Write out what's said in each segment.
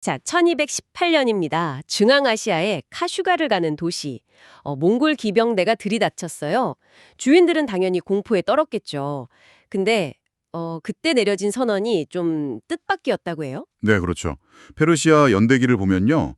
자, 1218년입니다. 중앙아시아에 카슈가를 가는 도시. 몽골 기병대가 들이닥쳤어요. 주인들은 당연히 공포에 떨었겠죠. 근데 그때 내려진 선언이 좀 뜻밖이었다고 해요? 네, 그렇죠. 페르시아 연대기를 보면요.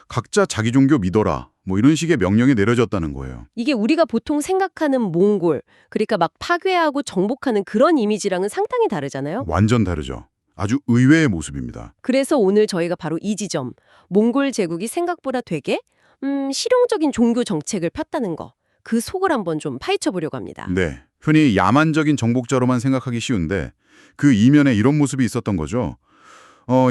각자 자기 종교 믿어라. 뭐 이런 식의 명령이 내려졌다는 거예요. 이게 우리가 보통 생각하는 몽골, 그러니까 막 파괴하고 정복하는 그런 이미지랑은 상당히 다르잖아요. 완전 다르죠. 아주 의외의 모습입니다. 그래서 오늘 저희가 바로 이 지점, 몽골 제국이 생각보다 되게 실용적인 종교 정책을 폈다는 거, 그 속을 한번 좀 파헤쳐 보려고 합니다. 네. 흔히 야만적인 정복자로만 생각하기 쉬운데 그 이면에 이런 모습이 있었던 거죠.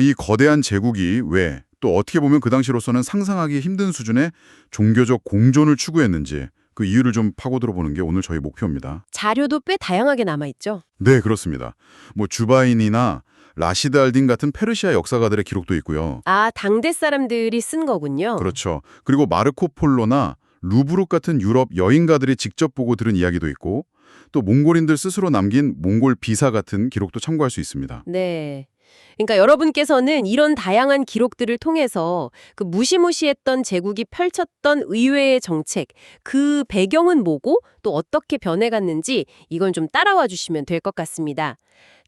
이 거대한 제국이 왜 또 어떻게 보면 그 당시로서는 상상하기 힘든 수준의 종교적 공존을 추구했는지 그 이유를 좀 파고들어 보는 게 오늘 저희 목표입니다. 자료도 꽤 다양하게 남아있죠. 네, 그렇습니다. 뭐 주바인이나 라시드 알딘 같은 페르시아 역사가들의 기록도 있고요. 아, 당대 사람들이 쓴 거군요. 그렇죠. 그리고 마르코 폴로나 루브룩 같은 유럽 여행가들이 직접 보고 들은 이야기도 있고 또 몽골인들 스스로 남긴 몽골 비사 같은 기록도 참고할 수 있습니다. 네. 그러니까 여러분께서는 이런 다양한 기록들을 통해서 그 무시무시했던 제국이 펼쳤던 의외의 정책, 그 배경은 뭐고 또 어떻게 변해갔는지 이건 좀 따라와 주시면 될 것 같습니다.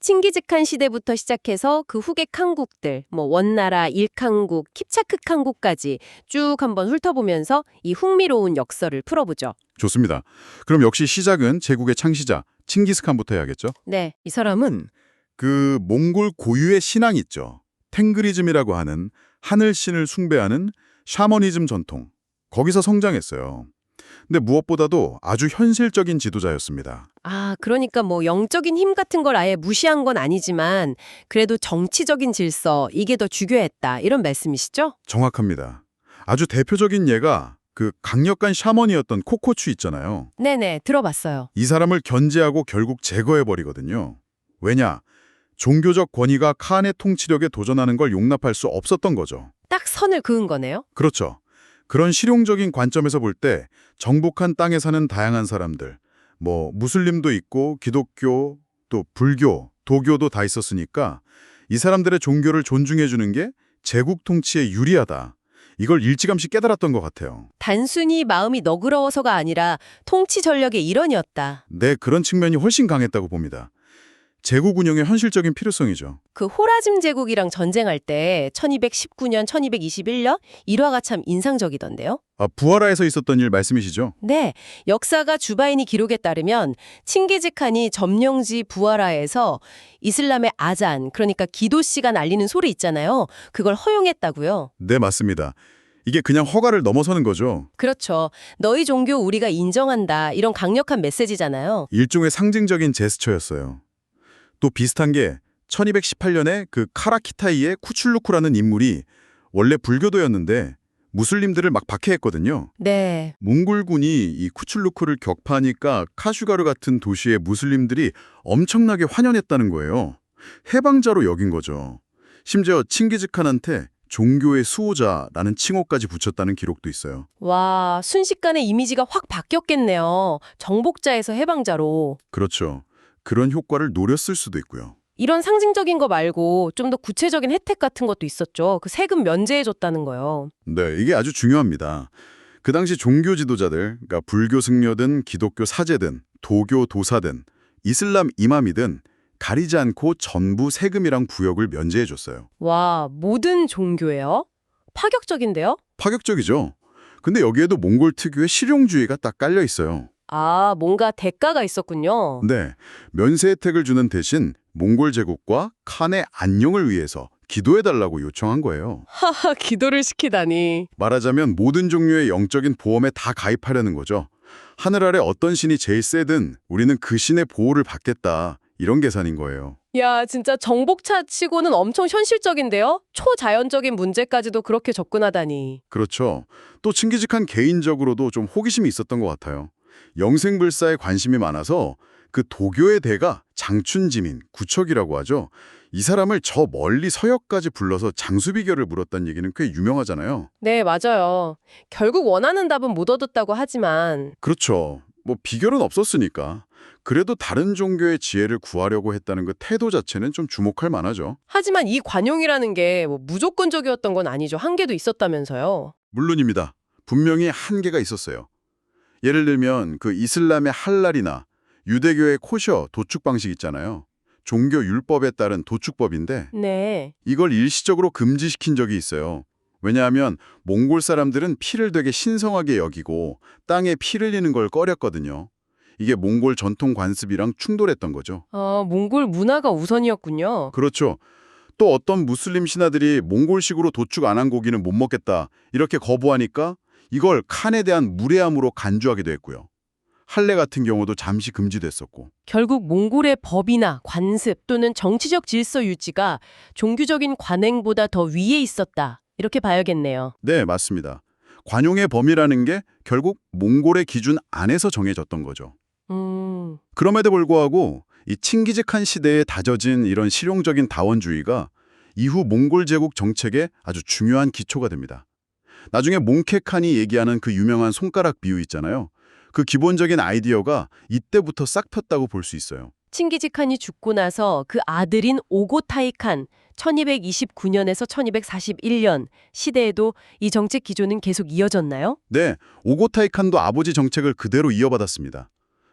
칭기즈칸 시대부터 시작해서 그 후계 칸국들, 뭐 원나라, 일칸국, 킵차크 칸국까지 쭉 한번 훑어보면서 이 흥미로운 역설을 풀어보죠. 좋습니다. 그럼 역시 시작은 제국의 창시자 칭기스칸부터 해야겠죠? 네. 이 사람은 그 몽골 고유의 신앙 있죠. 탱그리즘이라고 하는 하늘신을 숭배하는 샤머니즘 전통. 거기서 성장했어요. 근데 무엇보다도 아주 현실적인 지도자였습니다. 아, 그러니까 뭐 영적인 힘 같은 걸 아예 무시한 건 아니지만 그래도 정치적인 질서, 이게 더 중요했다. 이런 말씀이시죠? 정확합니다. 아주 대표적인 예가 그 강력한 샤머니였던 코코추 있잖아요. 네네, 들어봤어요. 이 사람을 견제하고 결국 제거해버리거든요. 왜냐? 종교적 권위가 칸의 통치력에 도전하는 걸 용납할 수 없었던 거죠. 딱 선을 그은 거네요? 그렇죠. 그런 실용적인 관점에서 볼 때 정복한 땅에 사는 다양한 사람들, 뭐 무슬림도 있고 기독교, 또 불교, 도교도 다 있었으니까 이 사람들의 종교를 존중해주는 게 제국 통치에 유리하다. 이걸 일찌감치 깨달았던 것 같아요. 단순히 마음이 너그러워서가 아니라 통치 전략의 일원이었다. 네, 그런 측면이 훨씬 강했다고 봅니다. 제국 운영의 현실적인 필요성이죠. 그 호라즘 제국이랑 전쟁할 때 1219년, 1221년 일화가 참 인상적이던데요? 부하라에서 있었던 일 말씀이시죠? 네, 역사가 주바이니 기록에 따르면 칭기즈칸이 점령지 부하라에서 이슬람의 아잔, 그러니까 기도 시간 알리는 소리 있잖아요. 그걸 허용했다고요. 네, 맞습니다. 이게 그냥 허가를 넘어서는 거죠. 그렇죠. 너희 종교 우리가 인정한다. 이런 강력한 메시지잖아요. 일종의 상징적인 제스처였어요. 또 비슷한 게 1218년에 그 카라키타이의 쿠출루쿠라는 인물이 원래 불교도였는데 무슬림들을 막 박해했거든요. 네. 몽골군이 이 쿠출루쿠를 격파하니까 카슈가르 같은 도시의 무슬림들이 엄청나게 환연했다는 거예요. 해방자로 여긴 거죠. 심지어 칭기즈칸한테 종교의 수호자라는 칭호까지 붙였다는 기록도 있어요. 와, 순식간에 이미지가 확 바뀌었겠네요. 정복자에서 해방자로. 그렇죠. 그런 효과를 노렸을 수도 있고요. 이런 상징적인 거 말고 좀 더 구체적인 혜택 같은 것도 있었죠. 그 세금 면제해줬다는 거요. 네, 이게 아주 중요합니다. 그 당시 종교 지도자들, 그러니까 불교 승려든 기독교 사제든 도교 도사든 이슬람 이맘이든 가리지 않고 전부 세금이랑 부역을 면제해줬어요. 와, 모든 종교예요? 파격적인데요? 파격적이죠? 근데 여기에도 몽골 특유의 실용주의가 딱 깔려 있어요. 아, 뭔가 대가가 있었군요. 네, 면세 혜택을 주는 대신 몽골 제국과 칸의 안녕을 위해서 기도해달라고 요청한 거예요. 하하, 기도를 시키다니. 말하자면 모든 종류의 영적인 보험에 다 가입하려는 거죠. 하늘 아래 어떤 신이 제일 세든 우리는 그 신의 보호를 받겠다. 이런 계산인 거예요. 야, 진짜 정복차 치고는 엄청 현실적인데요? 초자연적인 문제까지도 그렇게 접근하다니. 그렇죠. 또 칭기즈칸 개인적으로도 좀 호기심이 있었던 것 같아요. 영생불사에 관심이 많아서 그 도교의 대가 장춘지민, 구척이라고 하죠. 이 사람을 저 멀리 서역까지 불러서 장수비결을 물었다는 얘기는 꽤 유명하잖아요. 네, 맞아요. 결국 원하는 답은 못 얻었다고 하지만 그렇죠. 뭐 비결은 없었으니까. 그래도 다른 종교의 지혜를 구하려고 했다는 그 태도 자체는 좀 주목할 만하죠. 하지만 이 관용이라는 게 뭐 무조건적이었던 건 아니죠. 한계도 있었다면서요. 물론입니다. 분명히 한계가 있었어요. 예를 들면 그 이슬람의 할랄이나 유대교의 코셔 도축 방식 있잖아요. 종교 율법에 따른 도축법인데 네. 이걸 일시적으로 금지시킨 적이 있어요. 왜냐하면 몽골 사람들은 피를 되게 신성하게 여기고 땅에 피 흘리는 걸 꺼렸거든요. 이게 몽골 전통 관습이랑 충돌했던 거죠. 몽골 문화가 우선이었군요. 그렇죠. 또 어떤 무슬림 신하들이 몽골식으로 도축 안 한 고기는 못 먹겠다 이렇게 거부하니까 이걸 칸에 대한 무례함으로 간주하게 됐고요. 할례 같은 경우도 잠시 금지됐었고. 결국 몽골의 법이나 관습 또는 정치적 질서 유지가 종교적인 관행보다 더 위에 있었다. 이렇게 봐야겠네요. 네, 맞습니다. 관용의 범위라는 게 결국 몽골의 기준 안에서 정해졌던 거죠. 그럼에도 불구하고 이 칭기즈칸 시대에 다져진 이런 실용적인 다원주의가 이후 몽골 제국 정책의 아주 중요한 기초가 됩니다. 나중에 몽케칸이 얘기하는 그 유명한 손가락 비유 있잖아요. 그 기본적인 아이디어가 이때부터 싹 폈다고 볼 수 있어요. 칭기즈칸이 죽고 나서 그 아들인 오고타이칸 1229년에서 1241년 시대에도 이 정책 기조는 계속 이어졌나요? 네, 오고타이칸도 아버지 정책을 그대로 이어받았습니다.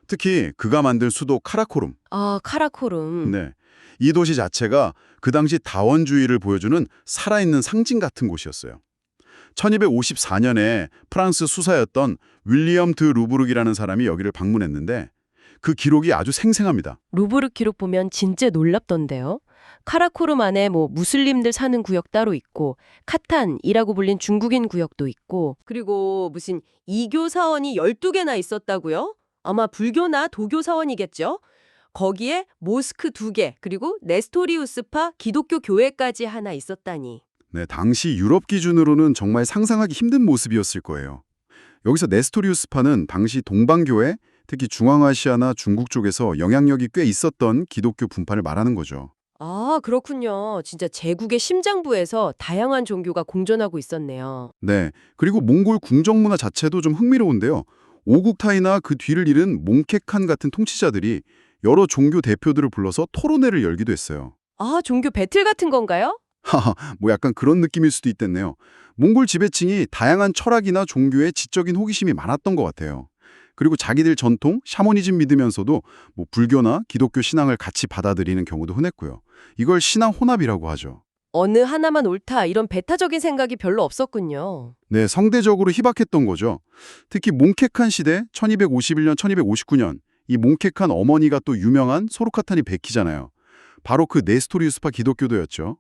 특히 그가 만든 수도 카라코룸. 카라코름. 네, 이 도시 자체가 그 당시 다원주의를 보여주는 살아있는 상징 같은 곳이었어요. 1254년에 프랑스 수사였던 윌리엄 드 루브르기라는 사람이 여기를 방문했는데 그 기록이 아주 생생합니다. 루브르 기록 보면 진짜 놀랍던데요. 카라코름 안에 무슬림들 사는 구역 따로 있고 카탄이라고 불린 중국인 구역도 있고 그리고 무슨 이교 사원이 12개나 있었다고요? 아마 불교나 도교 사원이겠죠? 거기에 모스크 2개 그리고 네스토리우스파 기독교 교회까지 하나 있었다니. 네, 당시 유럽 기준으로는 정말 상상하기 힘든 모습이었을 거예요. 여기서 네스토리우스파는 당시 동방교회, 특히 중앙아시아나 중국 쪽에서 영향력이 꽤 있었던 기독교 분파를 말하는 거죠. 그렇군요. 진짜 제국의 심장부에서 다양한 종교가 공존하고 있었네요. 네, 그리고 몽골 궁정 문화 자체도 좀 흥미로운데요. 오국타이나 그 뒤를 이은 몽케칸 같은 통치자들이 여러 종교 대표들을 불러서 토론회를 열기도 했어요. 종교 배틀 같은 건가요? 하하, 뭐 약간 그런 느낌일 수도 있겠네요. 몽골 지배층이 다양한 철학이나 종교에 지적인 호기심이 많았던 것 같아요. 그리고 자기들 전통, 샤머니즘 믿으면서도 뭐 불교나 기독교 신앙을 같이 받아들이는 경우도 흔했고요. 이걸 신앙 혼합이라고 하죠. 어느 하나만 옳다 이런 배타적인 생각이 별로 없었군요. 네, 성대적으로 희박했던 거죠. 특히 몽케칸 시대 1251년, 1259년 이 몽케칸 어머니가 또 유명한 소르카타니 베키잖아요. 바로 그 네스토리우스파 기독교도였죠.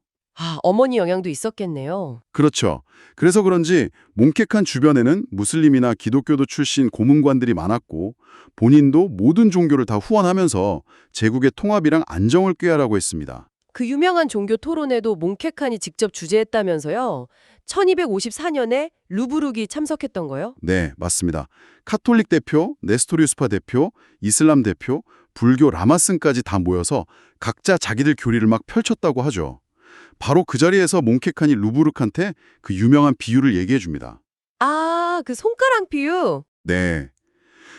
어머니 영향도 있었겠네요. 그렇죠. 그래서 그런지 몽케칸 주변에는 무슬림이나 기독교도 출신 고문관들이 많았고 본인도 모든 종교를 다 후원하면서 제국의 통합이랑 안정을 꾀하라고 했습니다. 그 유명한 종교 토론회도 몽케칸이 직접 주재했다면서요. 1254년에 루브르기 참석했던 거요? 네, 맞습니다. 카톨릭 대표, 네스토리우스파 대표, 이슬람 대표, 불교 라마슨까지 다 모여서 각자 자기들 교리를 막 펼쳤다고 하죠. 바로 그 자리에서 몽케칸이 루브르크한테 그 유명한 비유를 얘기해 줍니다. 그 손가락 비유. 네,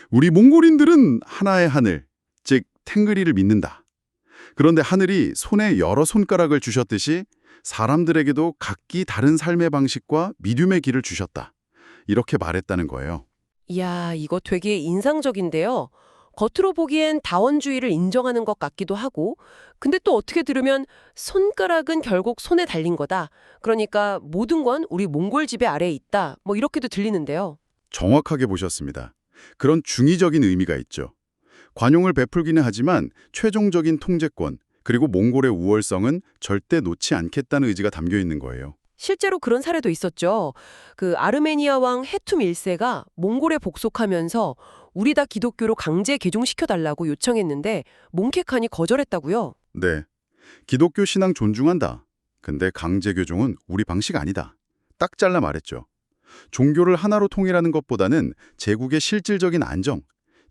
우리 몽골인들은 하나의 하늘, 즉 탱그리를 믿는다. 그런데 하늘이 손에 여러 손가락을 주셨듯이 사람들에게도 각기 다른 삶의 방식과 믿음의 길을 주셨다. 이렇게 말했다는 거예요. 이야, 이거 되게 인상적인데요. 겉으로 보기엔 다원주의를 인정하는 것 같기도 하고, 근데 또 어떻게 들으면 손가락은 결국 손에 달린 거다. 그러니까 모든 건 우리 몽골 지배 아래에 있다. 이렇게도 들리는데요. 정확하게 보셨습니다. 그런 중의적인 의미가 있죠. 관용을 베풀기는 하지만 최종적인 통제권, 그리고 몽골의 우월성은 절대 놓지 않겠다는 의지가 담겨 있는 거예요. 실제로 그런 사례도 있었죠. 그 아르메니아 왕 헤툼 1세가 몽골에 복속하면서 우리 다 기독교로 강제 개종시켜달라고 요청했는데 몽케칸이 거절했다고요. 네, 기독교 신앙 존중한다. 근데 강제 교종은 우리 방식 아니다. 딱 잘라 말했죠. 종교를 하나로 통일하는 것보다는 제국의 실질적인 안정,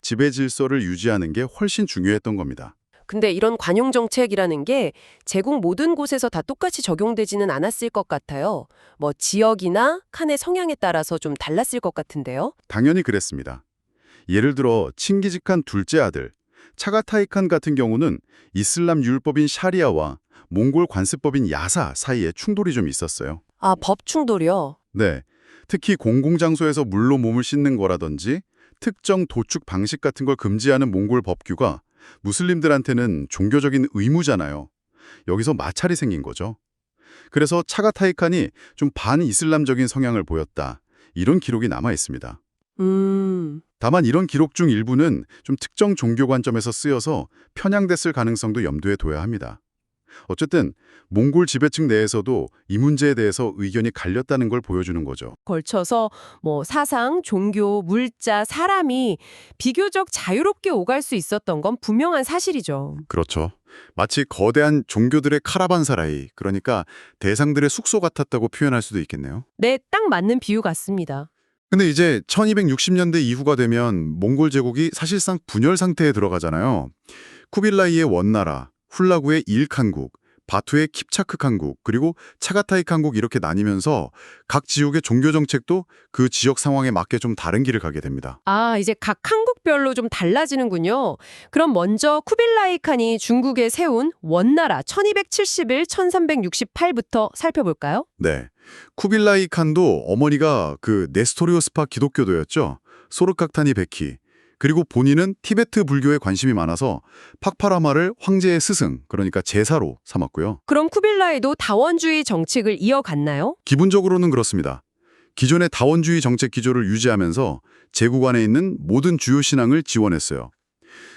지배 질서를 유지하는 게 훨씬 중요했던 겁니다. 근데 이런 관용 정책이라는 게 제국 모든 곳에서 다 똑같이 적용되지는 않았을 것 같아요. 지역이나 칸의 성향에 따라서 좀 달랐을 것 같은데요. 당연히 그랬습니다. 예를 들어 칭기즈칸 둘째 아들, 차가타이 칸 같은 경우는 이슬람 율법인 샤리아와 몽골 관습법인 야사 사이에 충돌이 좀 있었어요. 아, 법 충돌이요? 네, 특히 공공장소에서 물로 몸을 씻는 거라든지 특정 도축 방식 같은 걸 금지하는 몽골 법규가 무슬림들한테는 종교적인 의무잖아요. 여기서 마찰이 생긴 거죠. 그래서 차가타이 칸이 좀 반이슬람적인 성향을 보였다. 이런 기록이 남아 있습니다. 다만 이런 기록 중 일부는 좀 특정 종교 관점에서 쓰여서 편향됐을 가능성도 염두에 둬야 합니다. 어쨌든 몽골 지배층 내에서도 이 문제에 대해서 의견이 갈렸다는 걸 보여주는 거죠. 걸쳐서 뭐 사상, 종교, 물자, 사람이 비교적 자유롭게 오갈 수 있었던 건 분명한 사실이죠. 그렇죠. 마치 거대한 종교들의 카라반사라이, 그러니까 대상들의 숙소 같았다고 표현할 수도 있겠네요. 네, 딱 맞는 비유 같습니다. 근데 이제 1260년대 이후가 되면 몽골 제국이 사실상 분열 상태에 들어가잖아요. 쿠빌라이의 원나라, 훌라구의 일칸국, 바투의 킵차크 칸국, 그리고 차가타이 칸국 이렇게 나뉘면서 각 지역의 종교 정책도 그 지역 상황에 맞게 좀 다른 길을 가게 됩니다. 아, 이제 각 한국별로 좀 달라지는군요. 그럼 먼저 쿠빌라이 칸이 중국에 세운 원나라 1271-1368부터 살펴볼까요? 네. 쿠빌라이 칸도 어머니가 그 네스토리오스파 기독교도였죠. 소르카타니 베키. 그리고 본인은 티베트 불교에 관심이 많아서 팍파라마를 황제의 스승, 그러니까 제사로 삼았고요. 그럼 쿠빌라이도 다원주의 정책을 이어갔나요? 기본적으로는 그렇습니다. 기존의 다원주의 정책 기조를 유지하면서 제국 안에 있는 모든 주요 신앙을 지원했어요.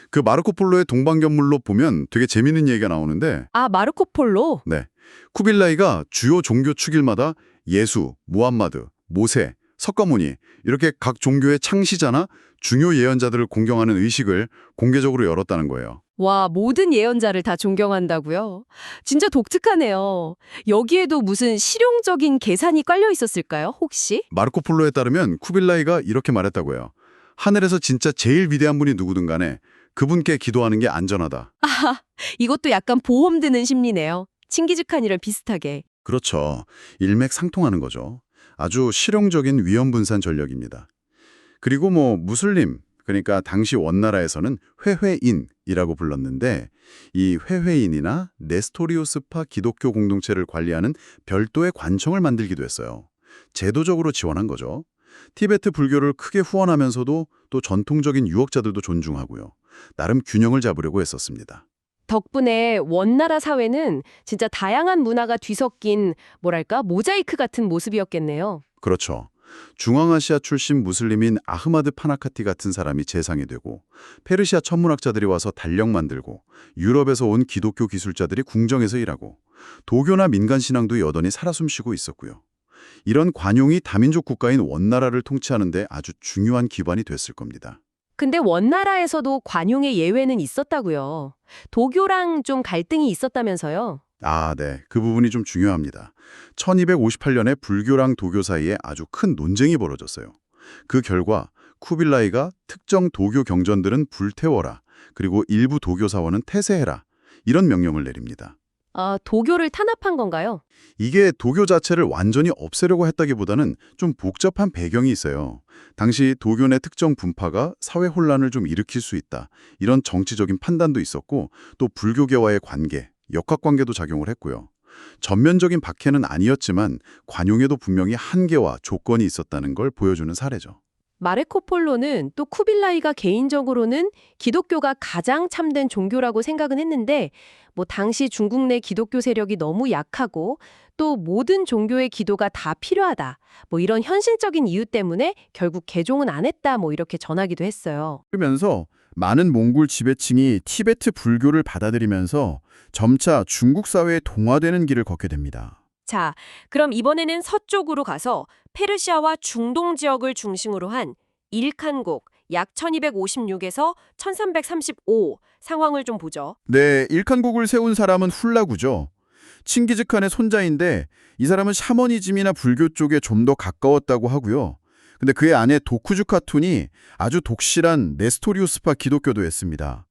그 마르코 폴로의 동방견물로 보면 되게 재미있는 얘기가 나오는데, 아, 마르코 폴로? 네, 쿠빌라이가 주요 종교 축일마다 예수, 무함마드, 모세, 석가모니 이렇게 각 종교의 창시자나 중요 예언자들을 공경하는 의식을 공개적으로 열었다는 거예요. 와, 모든 예언자를 다 존경한다고요? 진짜 독특하네요. 여기에도 무슨 실용적인 계산이 깔려 있었을까요, 혹시? 마르코 폴로에 따르면 쿠빌라이가 이렇게 말했다고 해요. 하늘에서 진짜 제일 위대한 분이 누구든 간에 그분께 기도하는 게 안전하다. 아하, 이것도 약간 보험 드는 심리네요. 칭기즈칸이랑 비슷하게. 그렇죠. 일맥상통하는 거죠. 아주 실용적인 위험분산 전략입니다. 그리고 무슬림, 그러니까 당시 원나라에서는 회회인이라고 불렀는데 이 회회인이나 네스토리오스파 기독교 공동체를 관리하는 별도의 관청을 만들기도 했어요. 제도적으로 지원한 거죠. 티베트 불교를 크게 후원하면서도 또 전통적인 유학자들도 존중하고요. 나름 균형을 잡으려고 했었습니다. 덕분에 원나라 사회는 진짜 다양한 문화가 뒤섞인 뭐랄까 모자이크 같은 모습이었겠네요. 그렇죠. 중앙아시아 출신 무슬림인 아흐마드 파나카티 같은 사람이 재상이 되고 페르시아 천문학자들이 와서 달력 만들고 유럽에서 온 기독교 기술자들이 궁정에서 일하고 도교나 민간신앙도 여전히 살아 숨쉬고 있었고요. 이런 관용이 다민족 국가인 원나라를 통치하는 데 아주 중요한 기반이 됐을 겁니다. 근데 원나라에서도 관용의 예외는 있었다고요. 도교랑 좀 갈등이 있었다면서요. 아, 네. 그 부분이 좀 중요합니다. 1258년에 불교랑 도교 사이에 아주 큰 논쟁이 벌어졌어요. 그 결과 쿠빌라이가 특정 도교 경전들은 불태워라, 그리고 일부 도교 사원은 태세해라, 이런 명령을 내립니다. 아, 도교를 탄압한 건가요? 이게 도교 자체를 완전히 없애려고 했다기보다는 좀 복잡한 배경이 있어요. 당시 도교 내 특정 분파가 사회 혼란을 좀 일으킬 수 있다, 이런 정치적인 판단도 있었고 또 불교계와의 관계, 역학관계도 작용을 했고요. 전면적인 박해는 아니었지만 관용에도 분명히 한계와 조건이 있었다는 걸 보여주는 사례죠. 마르코 폴로는 또 쿠빌라이가 개인적으로는 기독교가 가장 참된 종교라고 생각은 했는데 당시 중국 내 기독교 세력이 너무 약하고 또 모든 종교의 기도가 다 필요하다. 이런 현실적인 이유 때문에 결국 개종은 안 했다. 이렇게 전하기도 했어요. 그러면서 많은 몽골 지배층이 티베트 불교를 받아들이면서 점차 중국 사회에 동화되는 길을 걷게 됩니다. 자, 그럼 이번에는 서쪽으로 가서 페르시아와 중동 지역을 중심으로 한 일칸국 약 1256에서 1335 상황을 좀 보죠. 네, 일칸국을 세운 사람은 훌라구죠. 칭기즈칸의 손자인데 이 사람은 샤머니즘이나 불교 쪽에 좀 더 가까웠다고 하고요. 근데 그의 아내 도쿠주 카툰이 아주 독실한 네스토리우스파 기독교도였습니다.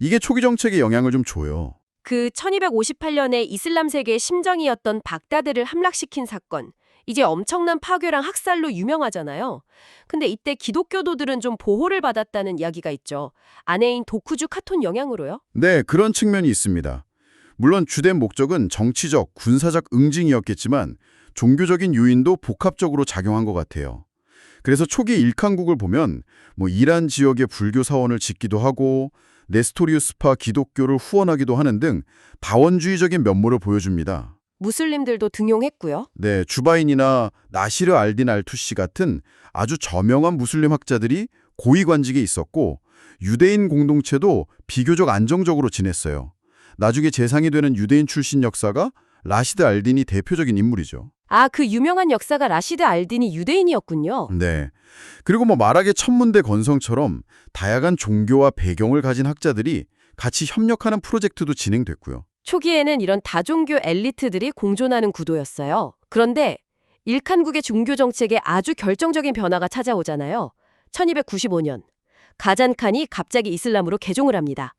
이게 초기 정책에 영향을 좀 줘요. 그 1258년에 이슬람 세계의 심정이었던 baghdad를 함락시킨 사건, 이제 엄청난 파괴랑 학살로 유명하잖아요. 근데 이때 기독교도들은 좀 보호를 받았다는 이야기가 있죠. 아내인 도쿠주 카톤 영향으로요? 네, 그런 측면이 있습니다. 물론 주된 목적은 정치적, 군사적 응징이었겠지만 종교적인 요인도 복합적으로 작용한 것 같아요. 그래서 초기 일칸국을 보면 이란 지역의 불교 사원을 짓기도 하고 네스토리우스파 기독교를 후원하기도 하는 등 다원주의적인 면모를 보여줍니다. 무슬림들도 등용했고요. 네, 주바인이나 나시르 알딘 알투시 같은 아주 저명한 무슬림 학자들이 고위관직에 있었고 유대인 공동체도 비교적 안정적으로 지냈어요. 나중에 재상이 되는 유대인 출신 역사가 라시드 알딘이 대표적인 인물이죠. 아, 그 유명한 역사가 라시드 알딘이 유대인이었군요. 네. 그리고 말하게 천문대 건성처럼 다양한 종교와 배경을 가진 학자들이 같이 협력하는 프로젝트도 진행됐고요. 초기에는 이런 다종교 엘리트들이 공존하는 구도였어요. 그런데 일칸국의 종교 정책에 아주 결정적인 변화가 찾아오잖아요. 1295년 가잔칸이 갑자기 이슬람으로 개종을 합니다.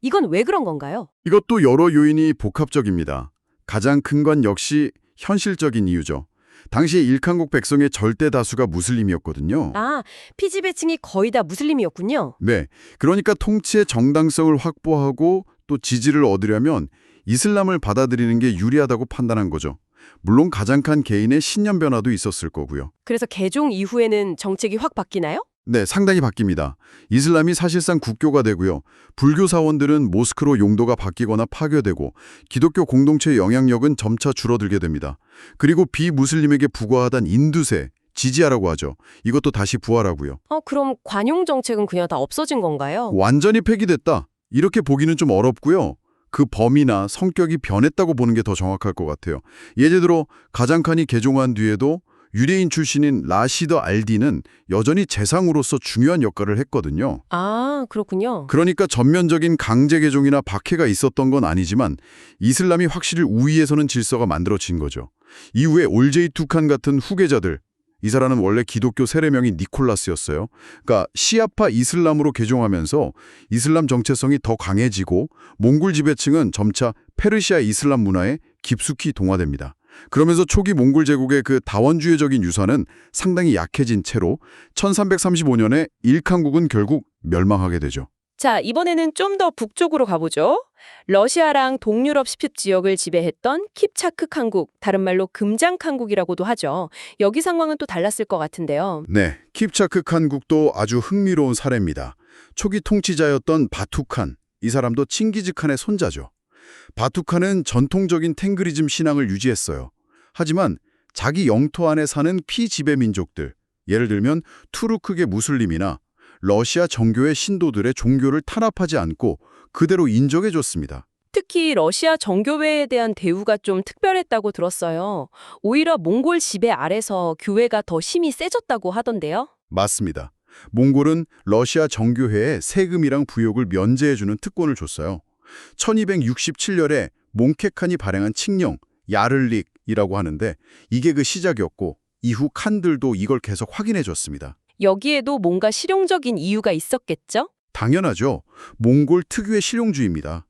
이건 왜 그런 건가요? 이것도 여러 요인이 복합적입니다. 가장 큰 건 역시 현실적인 이유죠. 당시 일칸국 백성의 절대 다수가 무슬림이었거든요. 아, 피지배층이 거의 다 무슬림이었군요. 네, 그러니까 통치의 정당성을 확보하고 또 지지를 얻으려면 이슬람을 받아들이는 게 유리하다고 판단한 거죠. 물론 가장칸 개인의 신념 변화도 있었을 거고요. 그래서 개종 이후에는 정책이 확 바뀌나요? 네, 상당히 바뀝니다. 이슬람이 사실상 국교가 되고요. 불교 사원들은 모스크로 용도가 바뀌거나 파괴되고 기독교 공동체의 영향력은 점차 줄어들게 됩니다. 그리고 비무슬림에게 부과하던 인두세, 지지하라고 하죠. 이것도 다시 부활하고요. 그럼 관용 정책은 그냥 다 없어진 건가요? 완전히 폐기됐다. 이렇게 보기는 좀 어렵고요. 그 범위나 성격이 변했다고 보는 게 더 정확할 것 같아요. 예를 들어 가장칸이 개종한 뒤에도 유대인 출신인 라시드 알딘은 여전히 재상으로서 중요한 역할을 했거든요. 아, 그렇군요. 그러니까 전면적인 강제 개종이나 박해가 있었던 건 아니지만 이슬람이 확실히 우위에서는 질서가 만들어진 거죠. 이후에 올제이 투칸 같은 후계자들, 이 사람은 원래 기독교 세례명이 니콜라스였어요. 그러니까 시아파 이슬람으로 개종하면서 이슬람 정체성이 더 강해지고 몽골 지배층은 점차 페르시아 이슬람 문화에 깊숙이 동화됩니다. 그러면서 초기 몽골 제국의 그 다원주의적인 유산은 상당히 약해진 채로 1335년에 일칸국은 결국 멸망하게 되죠. 자, 이번에는 좀 더 북쪽으로 가보죠. 러시아랑 동유럽 시핍 지역을 지배했던 킵차크 칸국, 다른 말로 금장 칸국이라고도 하죠. 여기 상황은 또 달랐을 것 같은데요. 네, 킵차크 칸국도 아주 흥미로운 사례입니다. 초기 통치자였던 바투칸, 이 사람도 칭기즈칸의 손자죠. 바투칸은 전통적인 탱그리즘 신앙을 유지했어요. 하지만 자기 영토 안에 사는 피지배 민족들, 예를 들면 투르크계 무슬림이나 러시아 정교회 신도들의 종교를 탄압하지 않고 그대로 인정해줬습니다. 특히 러시아 정교회에 대한 대우가 좀 특별했다고 들었어요. 오히려 몽골 지배 아래서 교회가 더 힘이 세졌다고 하던데요. 맞습니다. 몽골은 러시아 정교회에 세금이랑 부역을 면제해주는 특권을 줬어요. 1267년에 몽케칸이 발행한 칙령, 야를릭이라고 하는데 이게 그 시작이었고 이후 칸들도 이걸 계속 확인해줬습니다. 여기에도 뭔가 실용적인 이유가 있었겠죠? 당연하죠. 몽골 특유의 실용주의입니다.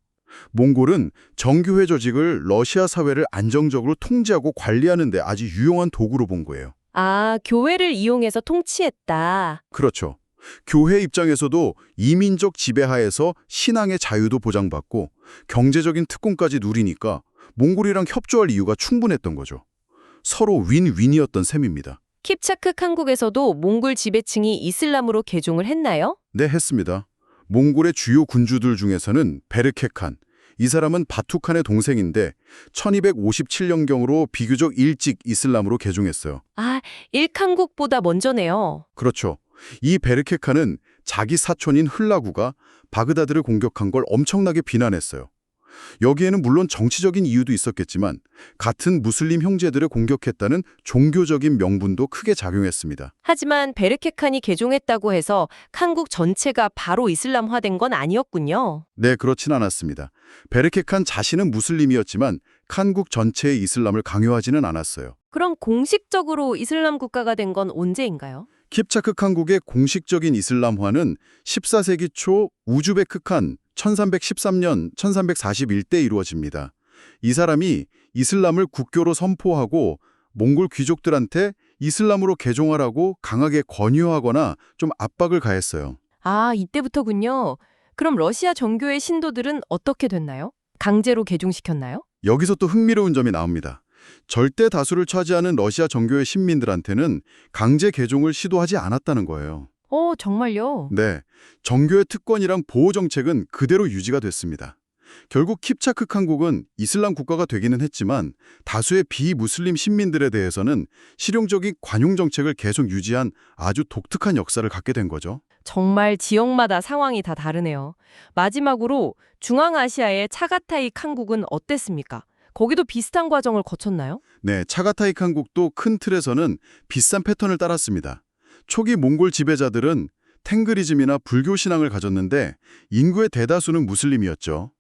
몽골은 정교회 조직을 러시아 사회를 안정적으로 통제하고 관리하는 데 아주 유용한 도구로 본 거예요. 아, 교회를 이용해서 통치했다. 그렇죠. 교회 입장에서도 이민족 지배하에서 신앙의 자유도 보장받고 경제적인 특권까지 누리니까 몽골이랑 협조할 이유가 충분했던 거죠. 서로 윈윈이었던 셈입니다. 킵차크 칸국에서도 몽골 지배층이 이슬람으로 개종을 했나요? 네, 했습니다. 몽골의 주요 군주들 중에서는 베르케칸, 이 사람은 바투칸의 동생인데 1257년경으로 비교적 일찍 이슬람으로 개종했어요. 아, 일칸국보다 먼저네요. 그렇죠. 이 베르케칸은 자기 사촌인 흘라구가 바그다드를 공격한 걸 엄청나게 비난했어요. 여기에는 물론 정치적인 이유도 있었겠지만 같은 무슬림 형제들을 공격했다는 종교적인 명분도 크게 작용했습니다. 하지만 베르케칸이 개종했다고 해서 칸국 전체가 바로 이슬람화된 건 아니었군요. 네, 그렇진 않았습니다. 베르케칸 자신은 무슬림이었지만 칸국 전체의 이슬람을 강요하지는 않았어요. 그럼 공식적으로 이슬람 국가가 된 건 언제인가요? 킵차크 칸국의 공식적인 이슬람화는 14세기 초 우즈베크 칸 1313년 1341때 이루어집니다. 이 사람이 이슬람을 국교로 선포하고 몽골 귀족들한테 이슬람으로 개종하라고 강하게 권유하거나 좀 압박을 가했어요. 아, 이때부터군요. 그럼 러시아 정교의 신도들은 어떻게 됐나요? 강제로 개종시켰나요? 여기서 또 흥미로운 점이 나옵니다. 절대 다수를 차지하는 러시아 정교의 신민들한테는 강제 개종을 시도하지 않았다는 거예요. 정말요? 네, 정교의 특권이랑 보호 정책은 그대로 유지가 됐습니다. 결국 킵차크 칸국은 이슬람 국가가 되기는 했지만 다수의 비무슬림 신민들에 대해서는 실용적인 관용 정책을 계속 유지한 아주 독특한 역사를 갖게 된 거죠. 정말 지역마다 상황이 다 다르네요. 마지막으로 중앙아시아의 차가타이 칸국은 어땠습니까? 거기도 비슷한 과정을 거쳤나요? 네, 차가타이 칸국도 큰 틀에서는 비슷한 패턴을 따랐습니다. 초기 몽골 지배자들은 탱그리즘이나 불교 신앙을 가졌는데 인구의 대다수는 무슬림이었죠.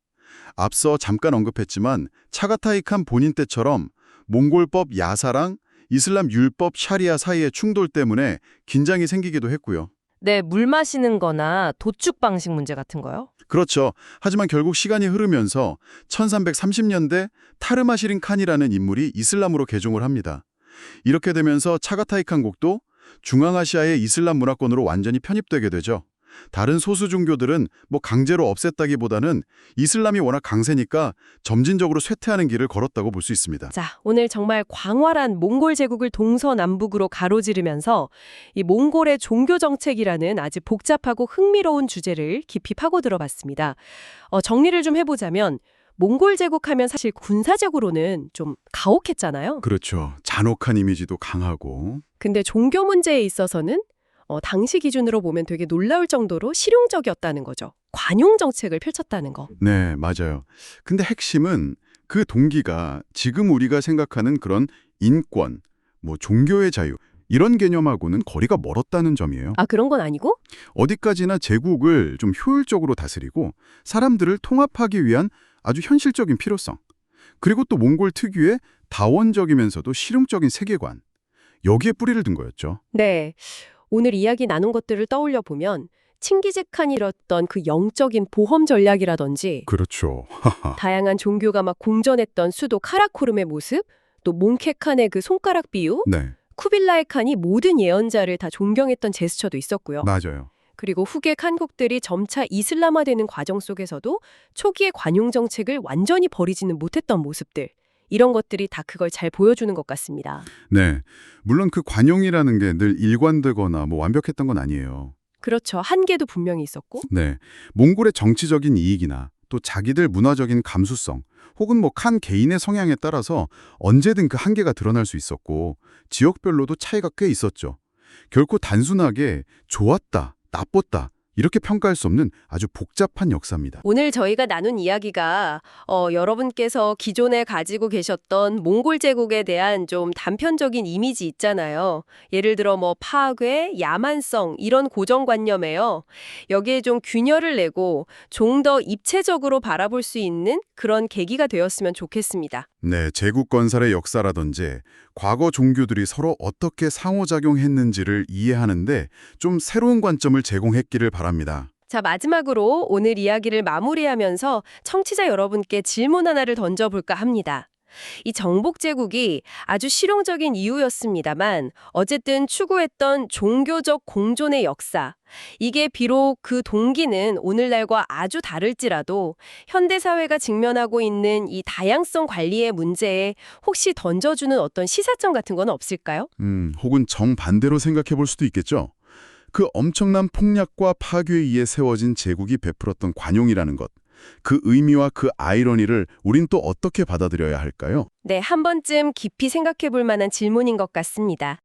앞서 잠깐 언급했지만 차가타이 칸 본인 때처럼 몽골법 야사랑 이슬람 율법 샤리아 사이의 충돌 때문에 긴장이 생기기도 했고요. 네, 물 마시는 거나 도축 방식 문제 같은 거요? 그렇죠. 하지만 결국 시간이 흐르면서 1330년대 타르마시린 칸이라는 인물이 이슬람으로 개종을 합니다. 이렇게 되면서 차가타이 칸국도 중앙아시아의 이슬람 문화권으로 완전히 편입되게 되죠. 다른 소수 종교들은 강제로 없앴다기보다는 이슬람이 워낙 강세니까 점진적으로 쇠퇴하는 길을 걸었다고 볼 수 있습니다. 자, 오늘 정말 광활한 몽골 제국을 동서남북으로 가로지르면서 이 몽골의 종교 정책이라는 아주 복잡하고 흥미로운 주제를 깊이 파고 들어봤습니다. 정리를 좀 해보자면 몽골 제국하면 사실 군사적으로는 좀 가혹했잖아요. 그렇죠. 잔혹한 이미지도 강하고. 근데 종교 문제에 있어서는 당시 기준으로 보면 되게 놀라울 정도로 실용적이었다는 거죠. 관용 정책을 펼쳤다는 거. 네, 맞아요. 근데 핵심은 그 동기가 지금 우리가 생각하는 그런 인권, 종교의 자유 이런 개념하고는 거리가 멀었다는 점이에요. 아, 그런 건 아니고? 어디까지나 제국을 좀 효율적으로 다스리고 사람들을 통합하기 위한 아주 현실적인 필요성. 그리고 또 몽골 특유의 다원적이면서도 실용적인 세계관. 여기에 뿌리를 둔 거였죠. 네. 오늘 이야기 나눈 것들을 떠올려 보면 칭기즈칸이 이뤘던 그 영적인 보험 전략이라든지 그렇죠. 다양한 종교가 막 공전했던 수도 카라코름의 모습, 또 몽케칸의 그 손가락 비유, 네, 쿠빌라이 칸이 모든 예언자를 다 존경했던 제스처도 있었고요. 맞아요. 그리고 후계 칸국들이 점차 이슬람화되는 과정 속에서도 초기의 관용 정책을 완전히 버리지는 못했던 모습들. 이런 것들이 다 그걸 잘 보여주는 것 같습니다. 네, 물론 그 관용이라는 게 늘 일관되거나 완벽했던 건 아니에요. 그렇죠. 한계도 분명히 있었고. 네, 몽골의 정치적인 이익이나 또 자기들 문화적인 감수성 혹은 칸 개인의 성향에 따라서 언제든 그 한계가 드러날 수 있었고 지역별로도 차이가 꽤 있었죠. 결코 단순하게 좋았다, 나빴다 이렇게 평가할 수 없는 아주 복잡한 역사입니다. 오늘 저희가 나눈 이야기가 여러분께서 기존에 가지고 계셨던 몽골 제국에 대한 좀 단편적인 이미지 있잖아요. 예를 들어 파괴, 야만성 이런 고정관념에요. 여기에 좀 균열을 내고 좀 더 입체적으로 바라볼 수 있는 그런 계기가 되었으면 좋겠습니다. 네, 제국 건설의 역사라든지 과거 종교들이 서로 어떻게 상호작용했는지를 이해하는데 좀 새로운 관점을 제공했기를 바랍니다. 자, 마지막으로 오늘 이야기를 마무리하면서 청취자 여러분께 질문 하나를 던져볼까 합니다. 이 정복제국이 아주 실용적인 이유였습니다만 어쨌든 추구했던 종교적 공존의 역사, 이게 비록 그 동기는 오늘날과 아주 다를지라도 현대사회가 직면하고 있는 이 다양성 관리의 문제에 혹시 던져주는 어떤 시사점 같은 건 없을까요? 혹은 정반대로 생각해 볼 수도 있겠죠. 그 엄청난 폭력과 파괴에 의해 세워진 제국이 베풀었던 관용이라는 것. 그 의미와 그 아이러니를 우린 또 어떻게 받아들여야 할까요? 네, 한 번쯤 깊이 생각해 볼 만한 질문인 것 같습니다.